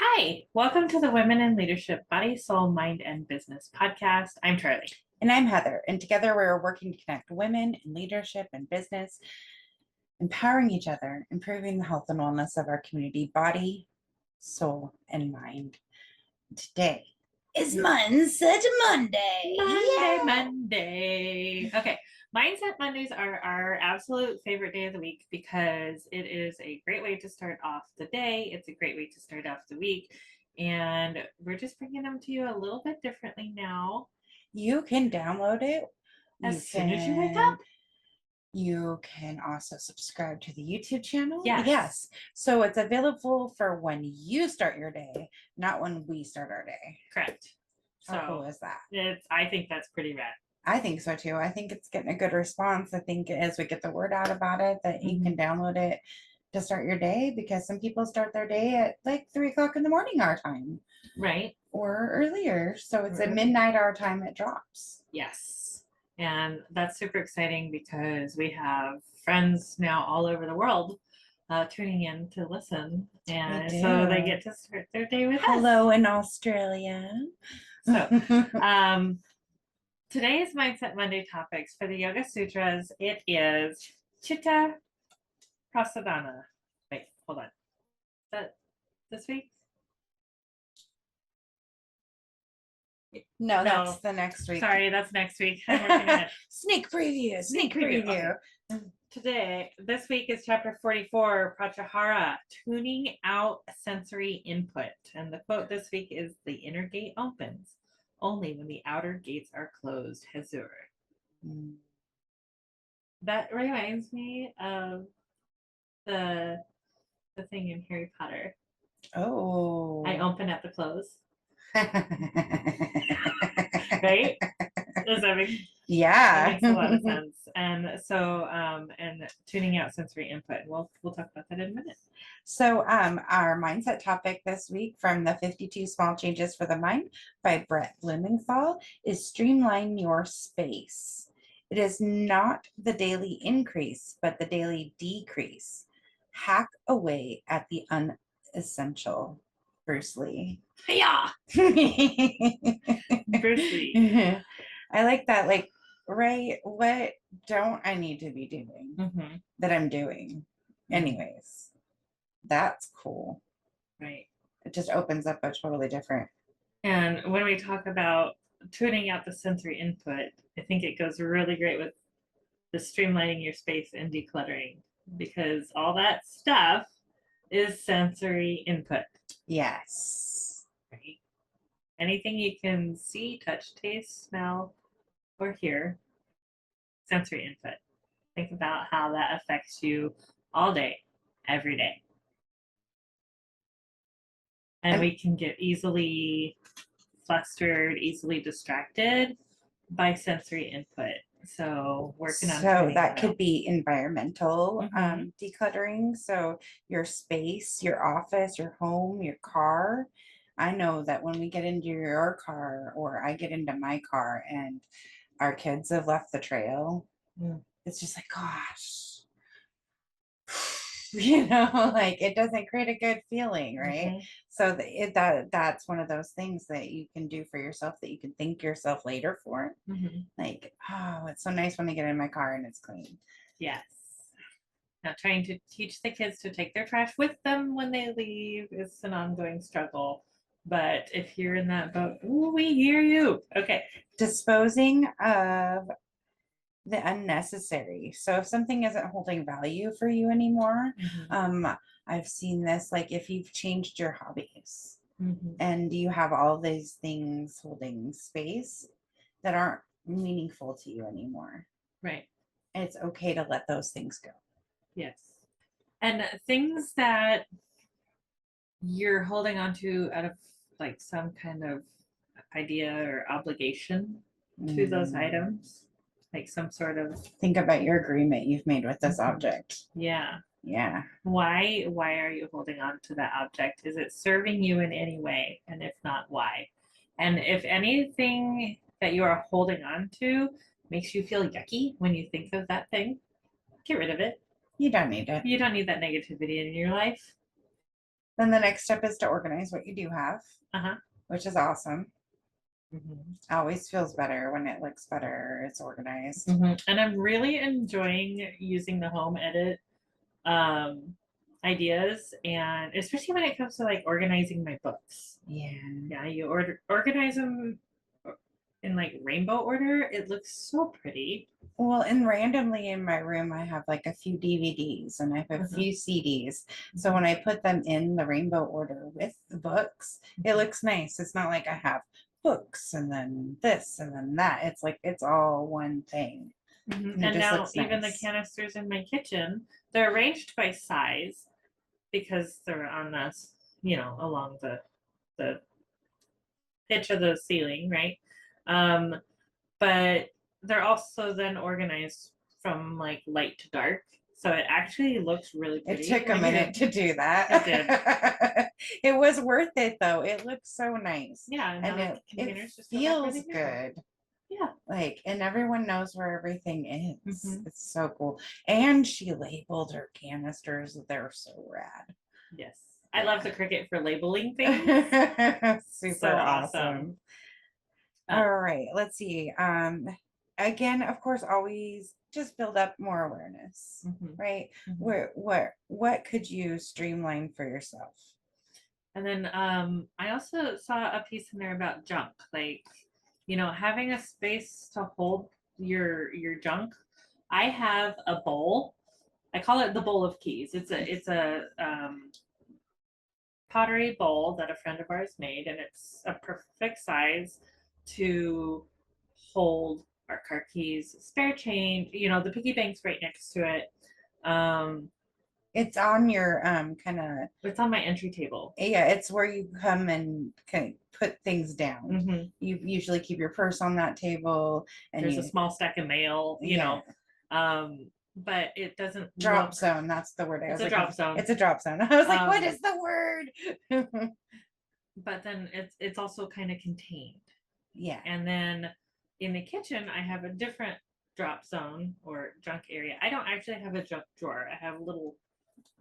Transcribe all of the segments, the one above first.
Hi, welcome to the Women in Leadership Body, Soul, Mind, and Business podcast. I'm Charlie. And I'm Heather. And together we're working to connect women in leadership and business, empowering each other, improving the health and wellness of our community, body, soul, and mind. Today is Mindset Monday. Monday. Okay, Mindset Mondays are our absolute favorite day of the week because it is a great way to start off the day. It's a great way to start off the week. And we're just bringing them to you a little bit differently now. You can download it as soon as you wake up. You can also subscribe to the YouTube channel. Yes. So it's available for when you start your day, not when we start our day. Correct. How cool is that? I think that's pretty rad. I think so too. I think it's getting a good response. I think as we get the word out about it, that you can download it to start your day, because some people start their day at like 3 o'clock in the morning our time. Right. Or earlier. So it's at midnight our time it drops. Yes. And that's super exciting because we have friends now all over the world tuning in to listen. And so they get to start their day with us. Hello in Australia. So today's Mindset Monday topics for the Yoga Sutras, it is Chitta Prasadana. Wait, hold on. Is that this week? No, that's the next week. Sorry, that's next week. I'm working on it. Sneak preview. Okay. This week is chapter 44, Pratyahara, tuning out sensory input. And the quote this week is, "The inner gate opens only when the outer gates are closed." Hazur. That reminds me of the thing in Harry Potter. Oh. I open at the close. Right? Does that make Yeah. That makes a lot of sense. And so and tuning out sensory input. We'll talk about that in a minute. So our mindset topic this week from the 52 Small Changes for the Mind by Brett Blumenthal is streamline your space. It is not the daily increase, but the daily decrease. Hack away at the unessential. Bruce Lee. Yeah. Bruce Lee. I like that. Like, right, what don't I need to be doing that I'm doing anyways? That's cool. Right. It just opens up a totally different. And when we talk about tuning out the sensory input, I think it goes really great with the streamlining your space and decluttering, because all that stuff is sensory input. Yes. Right. Anything you can see, touch, taste, smell, or hear, sensory input. Think about how that affects you all day, every day. And we can get easily flustered, easily distracted by sensory input. So working on that could be environmental decluttering. So your space, your office, your home, your car. I know that when we get into your car or I get into my car and our kids have left the trail, it's just like, gosh, like it doesn't create a good feeling, right? So that's one of those things that you can do for yourself, that you can thank yourself later for. Like, oh, it's so nice when I get in my car and it's clean. Yes. Now, trying to teach the kids to take their trash with them when they leave is an ongoing struggle. But if you're in that boat, ooh, we hear you. Okay. Disposing of the unnecessary. So if something isn't holding value for you anymore, I've seen this, like if you've changed your hobbies and you have all these things holding space that aren't meaningful to you anymore. Right. It's okay to let those things go. Yes. And things that you're holding on to out of like some kind of idea or obligation to those items, like some sort of, think about your agreement you've made with this object. Yeah. Why are you holding on to that object? Is it serving you in any way? And if not, why? And if anything that you are holding on to makes you feel yucky when you think of that thing, get rid of it. You don't need it. You don't need that negativity in your life. Then the next step is to organize what you do have, Uh-huh. which is awesome. Mhm. Always feels better when it looks better, it's organized. And I'm really enjoying using the home edit ideas, and especially when it comes to like organizing my books. Yeah. Yeah, you organize them in like rainbow order. It looks so pretty. Well, and randomly in my room, I have like a few DVDs and I have a few CDs. So when I put them in the rainbow order with the books, it looks nice. It's not like I have books and then this and then that. It's like it's all one thing. And it just now looks even the nice. canisters in my kitchen, they're arranged by size because they're on this, along the pitch of the ceiling, right? But they're also then organized from like light to dark. So it actually looks really It pretty. took a minute to do that. It did. It was worth it though. It looks so nice. Yeah, And now it, the containers it just go back where feels they came from. good. Yeah. Like, and everyone knows where everything is. Mhm. It's so cool. And she labeled her canisters. They're so rad. Yes. I love the Cricut for labeling things. Super So awesome. All right, let's see. Again, of course, always just build up more awareness, Mhm. right? Mhm. What could you streamline for yourself? And then I also saw a piece in there about junk, like having a space to hold your junk. I have a bowl. I call it the bowl of keys. It's a pottery bowl that a friend of ours made, and it's a perfect size to hold our car keys, spare change. The piggy bank's right next to it. Um, It's on your kind of, it's on my entry table. yeah, it's where you come and can put things down. Mm-hmm. You usually keep your purse on that table, and There's a small stack of mail, but it doesn't drop zone. That's the word. It's a drop zone. It's a drop zone. I was like, what is the word? But then it's also kind of contained. Yeah. And then in the kitchen, I have a different drop zone or junk area. I don't actually have a junk drawer. I have little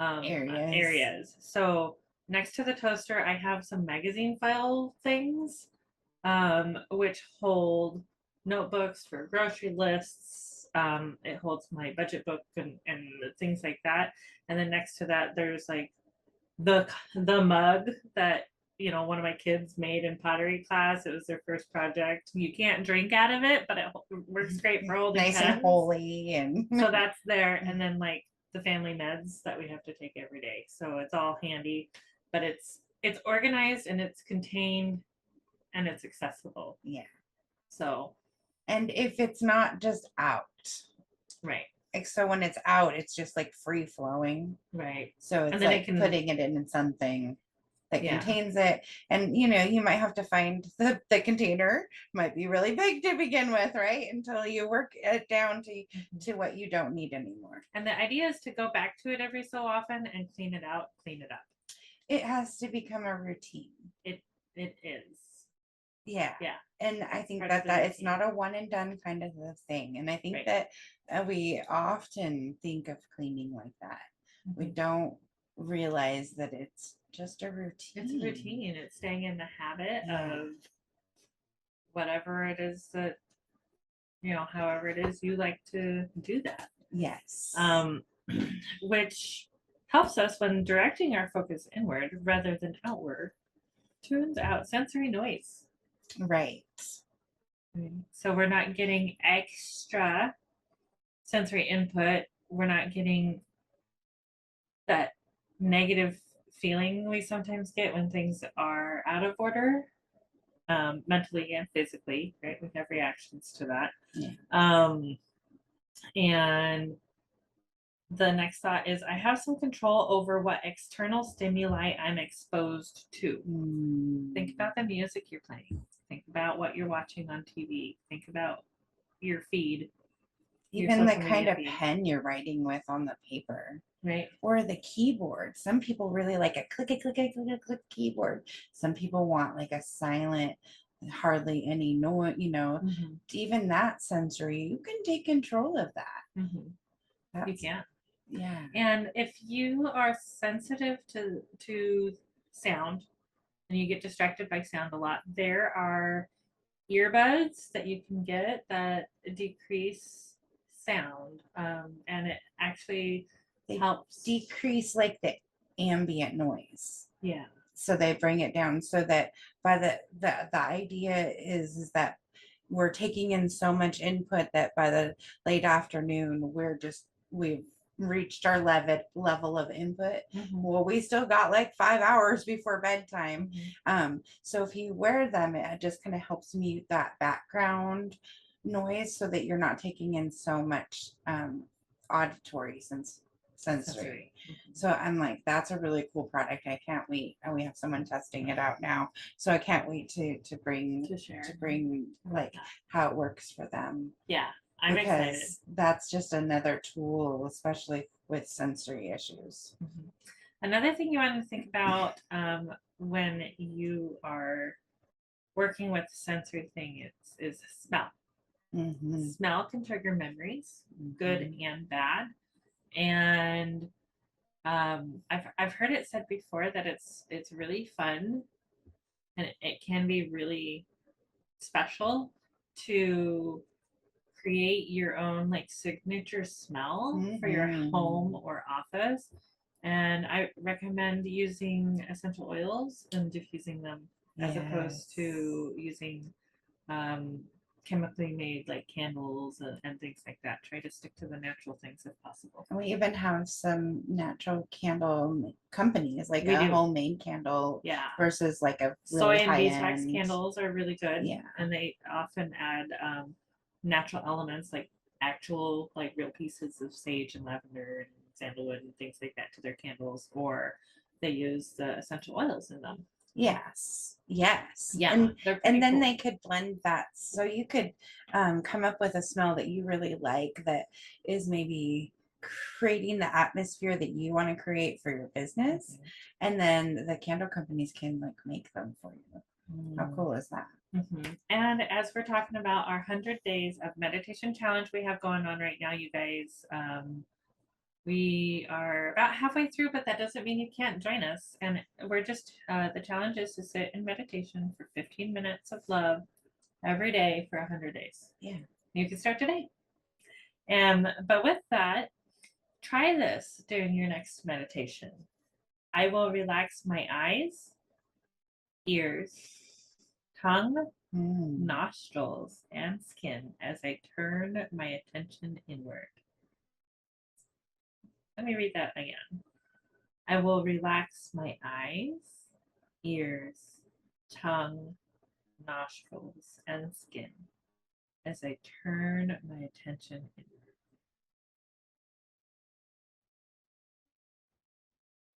areas. So next to the toaster, I have some magazine file things, which hold notebooks for grocery lists. It holds my budget book and things like that. And then next to that, there's like the mug that one of my kids made in pottery class. It was their first project. You can't drink out of it, but it works great for holding nice pens. And holy, and so that's there. And then like the family meds that we have to take every day, so it's all handy, but it's organized and it's contained and it's accessible. Yeah. So, and if it's not just out, right. Like, so when it's out, it's just like free flowing. Right. So it's like putting it in something that contains it. And you might have to find the container might be really big to begin with, right? Until you work it down to what you don't need anymore. And the idea is to go back to it every so often and clean it out, clean it up. It has to become a routine. It is. Yeah. Yeah. And I think that it's not a one and done kind of a thing. And I think that we often think of cleaning like that. We don't realize that it's just a routine. It's a routine. It's staying in the habit of whatever it is that, however it is you like to do that. Yes. Which helps us when directing our focus inward rather than outward, tunes out sensory noise. Right. So we're not getting extra sensory input. We're not getting that negative feeling we sometimes get when things are out of order, mentally and physically, right? We have reactions to that. Yeah. And the next thought is I have some control over what external stimuli I'm exposed to. Think about the music you're playing. Think about what you're watching on TV. Think about your feed. Even the kind of pen you're writing with on the paper. Right. Or the keyboard. Some people really like a click keyboard. Some people want like a silent, hardly any noise, even that sensory, you can take control of that. You can. Yeah. And if you are sensitive to sound and you get distracted by sound a lot, there are earbuds that you can get that decrease sound, and it actually They helps. decrease like the ambient noise. Yeah. So they bring it down so that by the idea is that we're taking in so much input that by the late afternoon we've reached our level of input. Well, we still got like 5 hours before bedtime. So if you wear them, it just kind of helps mute that background noise so that you're not taking in so much auditory sensory. So I'm like, that's a really cool product. I can't wait. And we have someone testing it out now. So I can't wait to bring share. like how it works for them. Yeah, I'm excited. That's just another tool, especially with sensory issues. Another thing you want to think about when you are working with sensory thing is smell. Smell can trigger memories, good and bad. And I've heard it said before that it's really fun and it can be really special to create your own like signature smell for your home or office. And I recommend using essential oils and diffusing them as opposed to using chemically made like candles and things like that. Try to stick to the natural things if possible. And we even have some natural candle companies, like a homemade candle versus like a really soy and beeswax high-end. Candles are really good. Yeah. And they often add natural elements like actual like real pieces of sage and lavender and sandalwood and things like that to their candles, or they use the essential oils in them. Yes. Yeah. And then they could blend that. So you could come up with a smell that you really like that is maybe creating the atmosphere that you want to create for your business. And then the candle companies can like make them for you. How cool is that? And as we're talking about our 100 days of meditation challenge we have going on right now, you guys, we are about halfway through, but that doesn't mean you can't join us. And we're just, the challenge is to sit in meditation for 15 minutes of love every day for 100 days. Yeah. You can start today. But with that, try this during your next meditation. I will relax my eyes, ears, tongue, nostrils, and skin as I turn my attention inward. Let me read that again. I will relax my eyes, ears, tongue, nostrils, and skin as I turn my attention inward.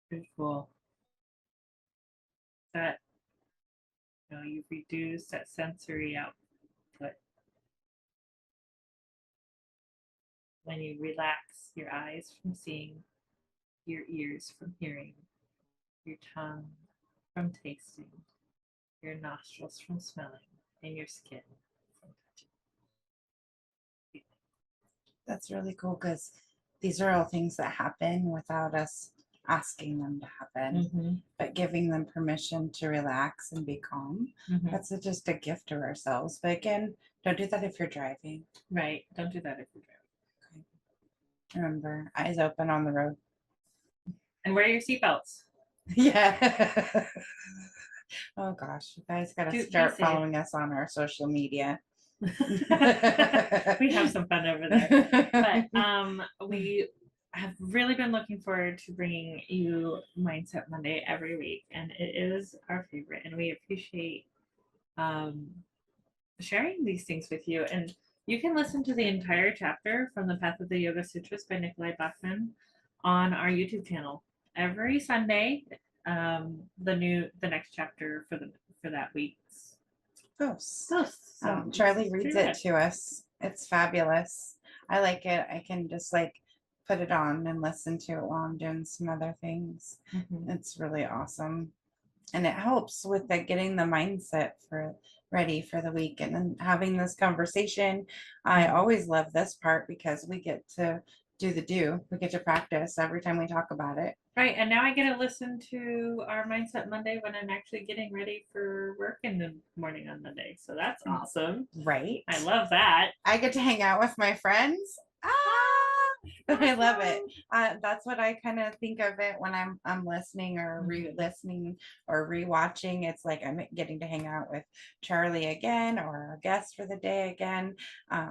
Beautiful. That you've reduced that sensory output. When you relax your eyes from seeing, your ears from hearing, your tongue from tasting, your nostrils from smelling, and your skin from touching. That's really cool because these are all things that happen without us asking them to happen, but giving them permission to relax and be calm. That's just a gift to ourselves. But again, don't do that if you're driving. Right. Don't do that if you're driving. Remember, eyes open on the road. And wear your seatbelts. Yeah. Oh gosh, you guys got to start following us on our social media. We have some fun over there. But we have really been looking forward to bringing you Mindset Monday every week, and it is our favorite, and we appreciate sharing these things with you. And you can listen to the entire chapter from the Path of the Yoga Sutras by Nikolai Bachman on our YouTube channel every Sunday. The next chapter for that week's posts. So Charlie reads it to us. It's fabulous. I like it. I can just like put it on and listen to it while I'm doing some other things. It's really awesome. And it helps with getting the mindset ready for the week and then having this conversation. I always love this part because we get to We get to practice every time we talk about it. Right. And now I get to listen to our Mindset Monday when I'm actually getting ready for work in the morning on Monday. So that's awesome. Right. I love that. I get to hang out with my friends. I love it. That's what I kind of think of it when I'm listening or re-listening or rewatching. It's like I'm getting to hang out with Charlie again or our guest for the day again,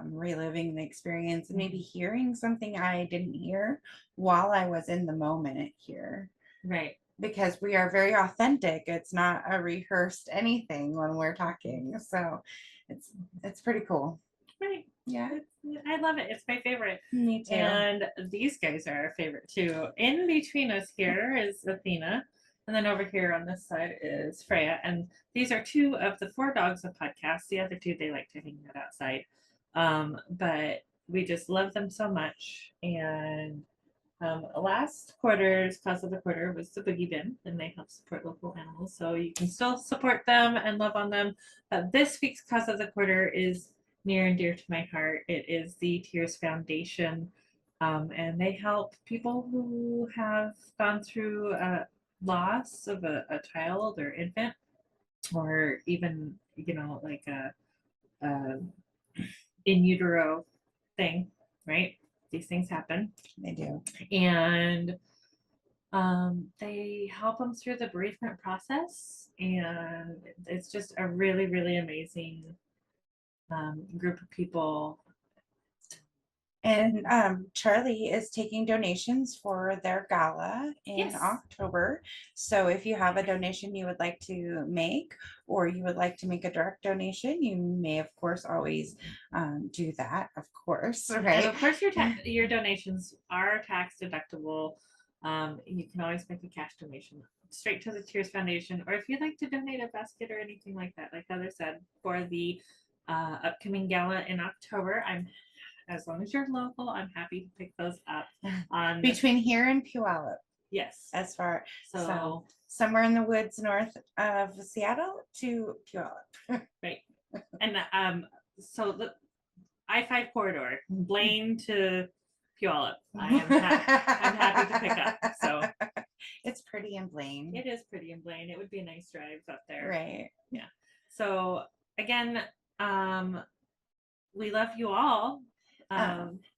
reliving the experience and maybe hearing something I didn't hear while I was in the moment here. Right. Because we are very authentic. It's not a rehearsed anything when we're talking. So it's pretty cool. Right. Yeah. I love it. It's my favorite. Me too. And these guys are our favorite too. In between us here is Athena. And then over here on this side is Freya. And these are two of the 4 dogs of podcasts. The other 2, they like to hang out outside. But we just love them so much. And last quarter's cause of the quarter was the Boogie Bin, and they help support local animals. So you can still support them and love on them. But this week's cause of the quarter is near and dear to my heart. It is the Tears Foundation, and they help people who have gone through a loss of a child or infant, or even like a in utero thing, right? These things happen. They do. And they help them through the bereavement process, and it's just a really, really amazing group of people. And Charlie is taking donations for their gala in October. So if you have a donation you would like to make, or you would like to make a direct donation, you may, of course, always do that, of course, right? And of course, your donations are tax deductible. You can always make a cash donation straight to the Tears Foundation, or if you'd like to donate a basket or anything like that, like Heather said, for the upcoming gala in October, as long as you're local, I'm happy to pick those up on between here and Puyallup. Yes. As far so somewhere in the woods north of Seattle to Puyallup. Right. And so the I-5 corridor, Blaine to Puyallup, I'm happy to pick up. So it's pretty in Blaine. It is pretty in Blaine. It would be a nice drive up there. Right. Yeah. So again, we love you all.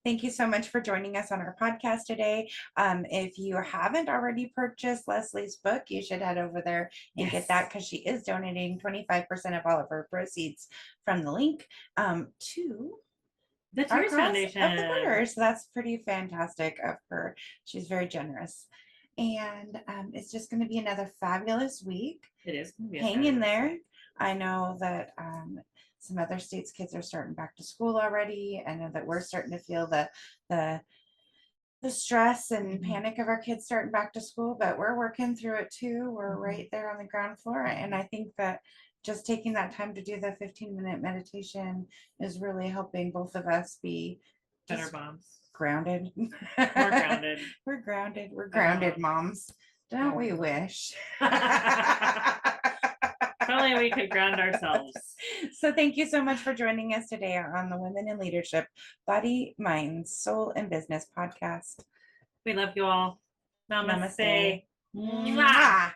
Thank you so much for joining us on our podcast today. If you haven't already purchased Leslie's book, you should head over there and get that, because she is donating 25% of all of her proceeds from the link to the Tears Foundation of the quarter. So that's pretty fantastic of her. She's very generous. And it's just going to be another fabulous week. It is going to be hang in there. Week. I know that some other states' kids are starting back to school already. I know that we're starting to feel the stress and panic of our kids starting back to school, but we're working through it too. We're right there on the ground floor. And I think that just taking that time to do the 15-minute meditation is really helping both of us be better moms. Grounded. We're grounded. We're grounded. We're grounded moms. Don't we wish? If only we could ground ourselves. So thank you so much for joining us today on the Women in Leadership, Body, Mind, Soul, and Business podcast. We love you all. Namaste. Namaste. Mwah.